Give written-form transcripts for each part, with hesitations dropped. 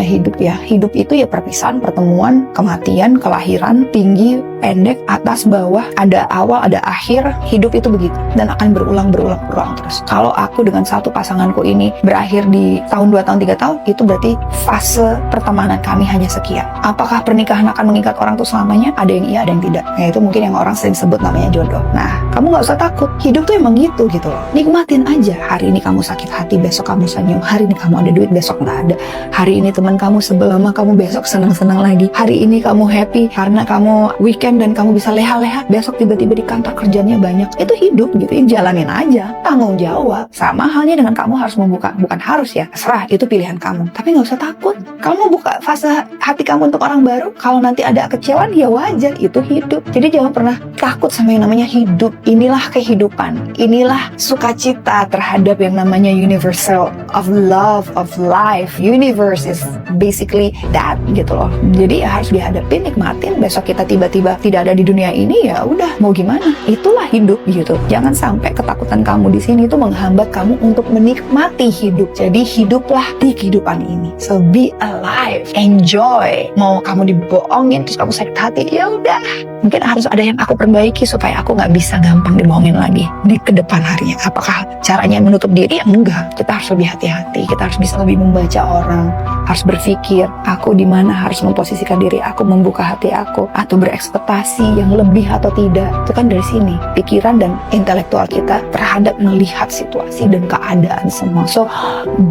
namanya hidup ya. Hidup itu ya perpisahan, pertemuan, kematian, kelahiran, tinggi, pendek, atas, bawah, ada awal, ada akhir. Hidup itu begitu dan akan berulang terus. Kalau aku dengan satu pasanganku ini berakhir di tahun, 2 tahun, 3 tahun, itu berarti fase pertemanan kami hanya sekian. Apakah pernikahan akan mengikat orang tuh selamanya? Ada yang iya, ada yang tidak. Nah, itu mungkin yang orang sering sebut namanya jodoh. Nah, kamu gak usah takut. Hidup tuh emang gitu loh. Nikmatin aja. Hari ini kamu sakit hati, besok kamu senyum. Hari ini kamu ada duit, besok gak ada. Hari ini teman kamu sebelah sama kamu, besok senang-senang lagi. Hari ini kamu happy karena kamu weekend dan kamu bisa leha-leha. Besok tiba-tiba di kantor kerjanya banyak. Itu hidup gitu. Jalanin aja. Tanggung jawab. Sama halnya dengan kamu harus membuka. Bukan harus ya. Serah, itu pilihan kamu. Tapi gak usah takut. Kamu buka fase hati kamu untuk orang baru. Kalau nanti ada kekecewaan, ya wajar. Itu hidup. Jadi jangan pernah takut sama yang namanya hidup. Inilah kehidupan. Inilah sukacita terhadap yang namanya universal of love, of life. Universe is basically that gitu loh. Jadi ya harus dihadapin, nikmatin. Besok kita tiba-tiba tidak ada di dunia ini, ya udah mau gimana. Itulah hidup gitu. Jangan sampai ketakutan kamu di sini itu menghambat kamu untuk menikmati hidup. Jadi hiduplah di kehidupan ini. So be alive, enjoy. Mau kamu dibohongin terus kamu sakit hati, ya udah. Mungkin harus ada yang aku perbaiki supaya aku nggak bisa gampang dibohongin lagi di kedepan harinya. Apakah caranya menutup diri? Ya enggak. Kita harus lebih hati-hati. Kita harus bisa lebih membaca orang. Harus berpikir, aku di mana harus memposisikan diri aku, membuka hati aku, atau berekspektasi yang lebih atau tidak. Itu kan dari sini. Pikiran dan intelektual kita terhadap melihat situasi dan keadaan semua. So,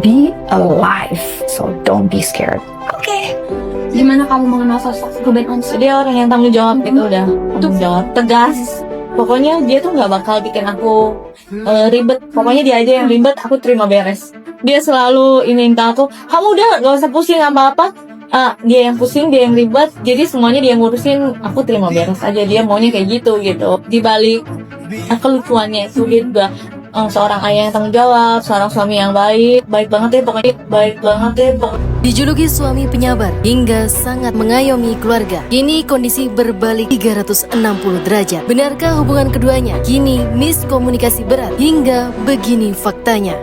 be alive. So, don't be scared. Oke. Gimana kamu mengenal sosok Ruben Onsu? Dia orang yang tanggung jawab itu udah tanggung jawab, tegas. Pokoknya dia tuh nggak bakal bikin aku ribet. Pokoknya dia aja yang ribet, aku terima beres. Dia selalu ini ke aku, kamu udah gak usah pusing apa-apa. Dia yang pusing, dia yang ribet. Jadi semuanya dia ngurusin, aku terima beres aja. Dia maunya kayak gitu. Di balik kelucuannya itu dia juga seorang ayah yang tanggung jawab, seorang suami yang baik banget ya pokoknya, baik banget ya pokoknya. Dijuluki suami penyabar hingga sangat mengayomi keluarga, kini kondisi berbalik 360 derajat. Benarkah hubungan keduanya kini miskomunikasi berat hingga begini faktanya?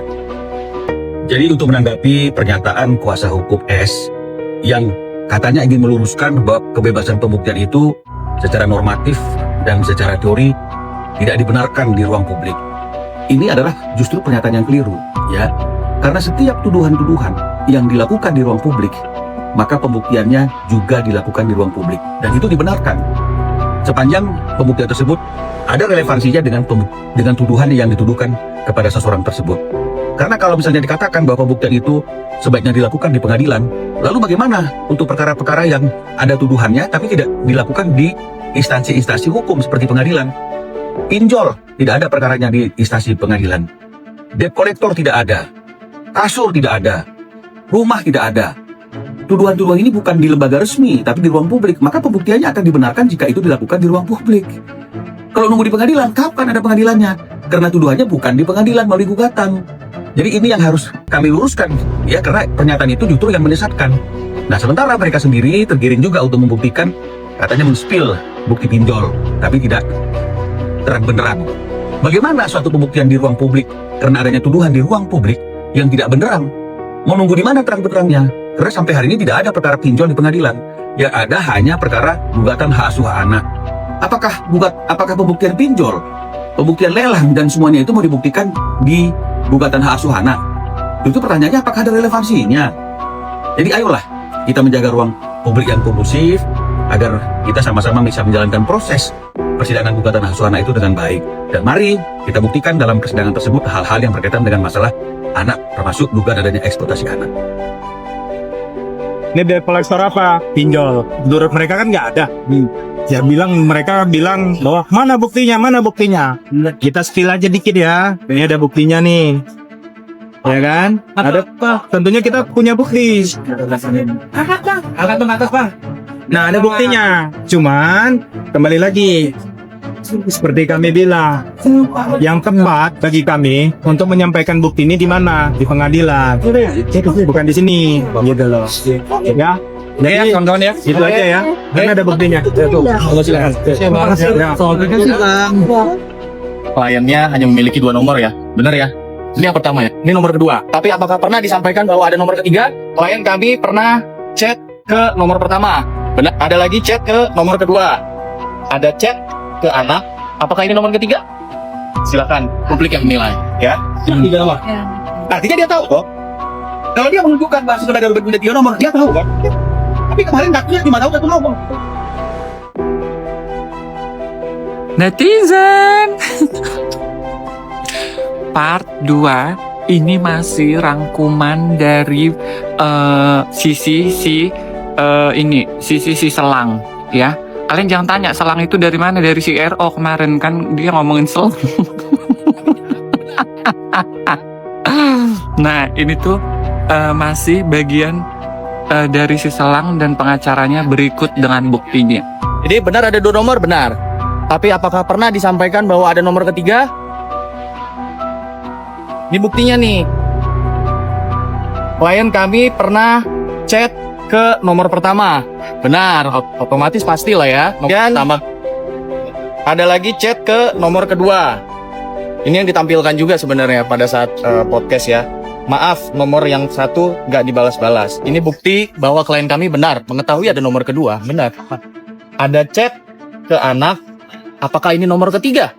Jadi untuk menanggapi pernyataan kuasa hukum S yang katanya ingin meluruskan bahwa kebebasan pembuktian itu secara normatif dan secara teori tidak dibenarkan di ruang publik. Ini adalah justru pernyataan yang keliru, ya. Karena setiap tuduhan-tuduhan yang dilakukan di ruang publik, maka pembuktiannya juga dilakukan di ruang publik. Dan itu dibenarkan. Sepanjang pembuktian tersebut ada relevansinya dengan tuduhan yang dituduhkan kepada seseorang tersebut. Karena kalau misalnya dikatakan bahwa pembuktian itu sebaiknya dilakukan di pengadilan, lalu bagaimana untuk perkara-perkara yang ada tuduhannya tapi tidak dilakukan di instansi-instansi hukum seperti pengadilan? Pinjol, tidak ada perkaranya di instansi pengadilan. Debt collector tidak ada. Kasur tidak ada. Rumah tidak ada. Tuduhan-tuduhan ini bukan di lembaga resmi, tapi di ruang publik. Maka pembuktiannya akan dibenarkan jika itu dilakukan di ruang publik. Kalau nunggu di pengadilan, kapan ada pengadilannya? Karena tuduhannya bukan di pengadilan melalui gugatan. Jadi ini yang harus kami luruskan, ya, karena pernyataan itu justru yang menyesatkan. Nah, sementara mereka sendiri tergiring juga untuk membuktikan, katanya men-spill bukti pinjol, tapi tidak terang benderang. Bagaimana suatu pembuktian di ruang publik karena adanya tuduhan di ruang publik yang tidak benderang? Mau nunggu di mana terang benderangnya? Karena sampai hari ini tidak ada perkara pinjol di pengadilan. Yang ada hanya perkara gugatan hak asuh anak. Apakah pembuktian pinjol, pembuktian lelang dan semuanya itu mau dibuktikan di gugatan hak asuh anak? Itu pertanyaannya, apakah ada relevansinya? Jadi ayolah kita menjaga ruang publik yang kondusif agar kita sama-sama bisa menjalankan proses persidangan gugatan hak asuh anak itu dengan baik. Dan mari kita buktikan dalam persidangan tersebut hal-hal yang berkaitan dengan masalah anak, termasuk dugaan adanya eksploitasi anak. Ini debt collector apa? Pinjol. Menurut mereka kan nggak ada. Ya mereka bilang bahwa mana buktinya? Kita spill aja dikit ya. Ini ada buktinya nih. Ya kan? Ada apa? Tentunya kita punya bukti. Angkat bang, atas bang. Nah, ada buktinya. Cuman kembali lagi, seperti kami bilang, yang tepat bagi kami untuk menyampaikan bukti ini di mana? Di pengadilan. Bukan di sini. Gitu loh. Ya. Jadi kawan-kawan ya, itu aja ya. Karena ada buktinya. Silakan. Terima kasih. Kliennya hanya memiliki 2 nomor ya, benar ya? Ini yang pertama ya. Ini nomor kedua. Tapi apakah pernah disampaikan bahwa ada nomor ketiga? Klien kami pernah chat ke nomor pertama. Benar. Ada lagi chat ke nomor kedua. Ada chat ke anak. Apakah ini nomor ketiga? Silakan publik yang menilai. Ya. Yang tiga nomor. Artinya dia tahu kok. Kalau dia menunjukkan bahwa sudah ada berbeda 3 nomor, dia tahu kan? Tapi kemarin ngakunya cuma tahu 1 nomor. Netizen. Part 2 ini masih rangkuman dari sisi si selang ya. Kalian jangan tanya selang itu dari mana, dari si RO kemarin kan dia ngomongin selang. Nah, ini tuh masih bagian dari si selang dan pengacaranya berikut dengan buktinya. Jadi benar ada 2 nomor, benar. Tapi apakah pernah disampaikan bahwa ada nomor ketiga? Ini buktinya nih. Klien kami pernah chat ke nomor pertama. Benar, otomatis pastilah ya. Dan ada lagi chat ke nomor kedua. Ini yang ditampilkan juga sebenarnya pada saat podcast ya. Maaf, nomor yang satu nggak dibalas-balas. Ini bukti bahwa klien kami benar mengetahui ada nomor kedua. Benar. Ada chat ke anak. Apakah ini nomor ketiga?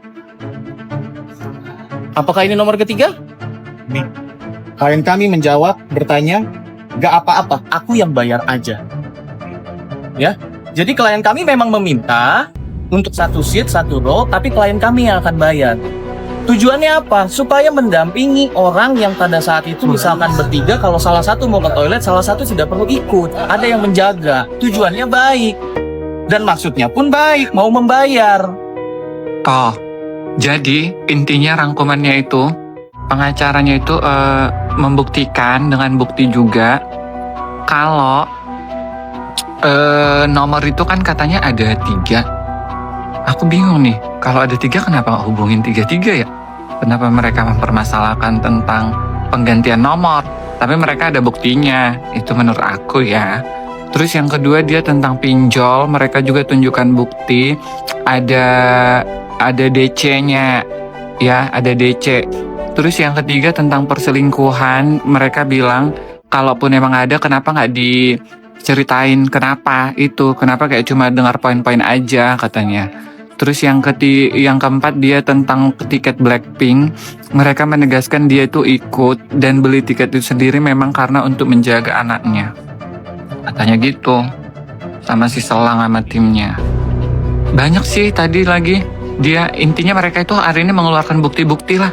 Apakah ini nomor ketiga? Nih. Klien kami menjawab, bertanya, nggak apa-apa, aku yang bayar aja. Ya, jadi klien kami memang meminta untuk 1 seat, 1 row, tapi klien kami yang akan bayar. Tujuannya apa? Supaya mendampingi orang yang pada saat itu misalkan bertiga, kalau salah satu mau ke toilet, salah satu tidak perlu ikut. Ada yang menjaga. Tujuannya baik. Dan maksudnya pun baik, mau membayar. Oh, jadi intinya rangkumannya itu, pengacaranya itu membuktikan dengan bukti juga kalau nomor itu kan katanya ada 3. Aku bingung nih, kalau ada 3 kenapa nggak hubungin 3-3 ya? Kenapa mereka mempermasalahkan tentang penggantian nomor? Tapi mereka ada buktinya, itu menurut aku ya. Terus yang kedua dia tentang pinjol, mereka juga tunjukkan bukti, ada DC-nya, ya ada DC. Terus yang ketiga tentang perselingkuhan, mereka bilang kalaupun emang ada, kenapa nggak diceritain kenapa itu, kenapa kayak cuma dengar poin-poin aja katanya. Terus yang keempat dia tentang tiket Blackpink, mereka menegaskan dia itu ikut dan beli tiket itu sendiri memang karena untuk menjaga anaknya. Katanya gitu, sama si Selang sama timnya. Banyak sih tadi lagi, dia intinya mereka itu hari ini mengeluarkan bukti-bukti lah.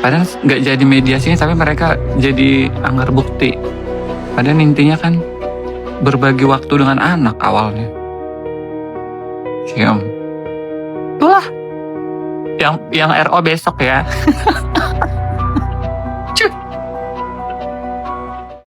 Padahal nggak jadi mediasinya, tapi mereka jadi anggar bukti. Padahal intinya kan berbagi waktu dengan anak awalnya. Siom. Itulah yang RO besok ya.